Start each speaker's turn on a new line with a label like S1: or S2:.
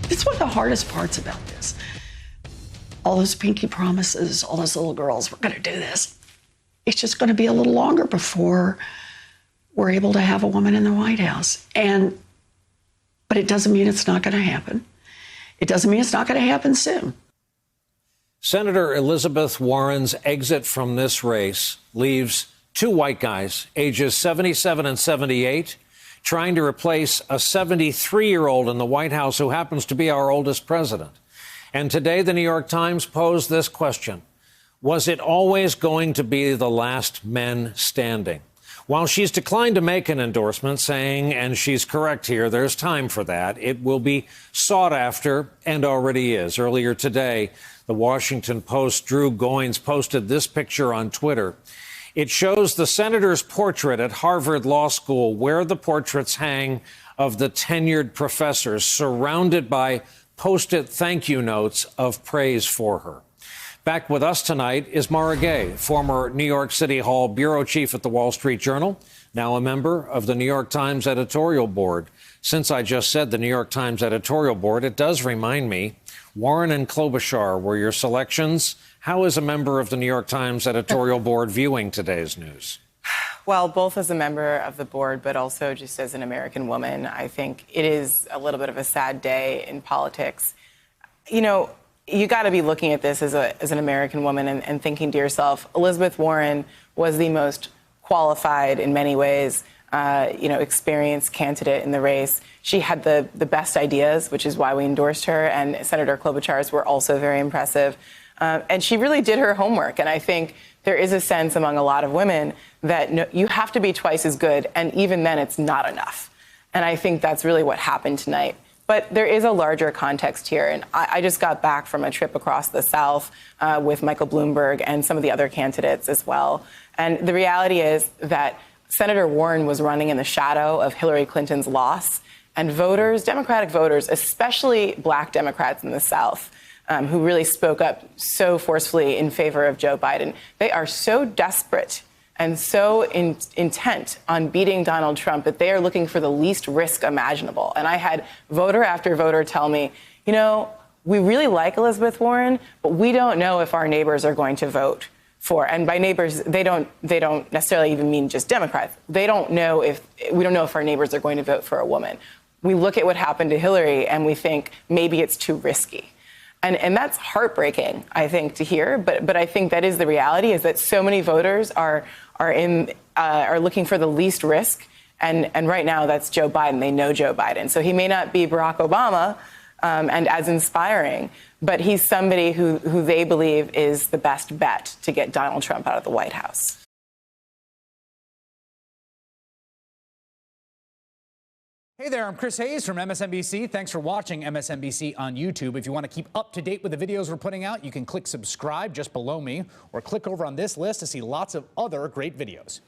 S1: It's one of the hardest parts about this. All those pinky promises, all those little girls, we're going to do this. It's just going to be a little longer before we're able to have a woman in the White House. But it doesn't mean it's not going to happen. It doesn't mean it's not going to happen soon.
S2: Senator Elizabeth Warren's exit from this race leaves two white guys, ages 77 and 78, trying to replace a 73-year-old in the White House who happens to be our oldest president. And today, the New York Times posed this question: was it always going to be the last men standing? While she's declined to make an endorsement, saying, and she's correct here, there's time for that, it will be sought after and already is. Earlier today, the Washington Post's Drew Goines posted this picture on Twitter. It shows the senator's portrait at Harvard Law School, where the portraits hang of the tenured professors, surrounded by Post-it thank you notes of praise for her. Back with us tonight is Mara Gay, former New York City Hall bureau chief at the Wall Street Journal, now a member of the New York Times editorial board. Since I just said the New York Times editorial board, it does remind me, Warren and Klobuchar were your selections. How is a member of the New York Times editorial board viewing today's news?
S3: Well, both as a member of the board, but also just as an American woman, I think it is a little bit of a sad day in politics. You know, you got to be looking at this as an American woman and thinking to yourself, Elizabeth Warren was the most qualified in many ways, experienced candidate in the race. She had the best ideas, which is why we endorsed her, and Senator Klobuchar's were also very impressive. And she really did her homework. And I think there is a sense among a lot of women that you have to be twice as good, and even then it's not enough. And I think that's really what happened tonight. But there is a larger context here. And I just got back from a trip across the South with Michael Bloomberg and some of the other candidates as well. And the reality is that Senator Warren was running in the shadow of Hillary Clinton's loss. And voters, Democratic voters, especially black Democrats in the South, who really spoke up so forcefully in favor of Joe Biden, they are so desperate and so intent on beating Donald Trump that they are looking for the least risk imaginable. And I had voter after voter tell me, you know, we really like Elizabeth Warren, but we don't know if our neighbors are going to vote for. And by neighbors, they don't necessarily even mean just Democrats. We don't know if our neighbors are going to vote for a woman. We look at what happened to Hillary and we think maybe it's too risky. And that's heartbreaking, I think, to hear. But I think that is the reality, is that so many voters are looking for the least risk. And right now, that's Joe Biden. They know Joe Biden. So he may not be Barack Obama and as inspiring, but he's somebody who they believe is the best bet to get Donald Trump out of the White House.
S4: Hey there, I'm Chris Hayes from MSNBC. Thanks for watching MSNBC on YouTube. If you want to keep up to date with the videos we're putting out, you can click subscribe just below me or click over on this list to see lots of other great videos.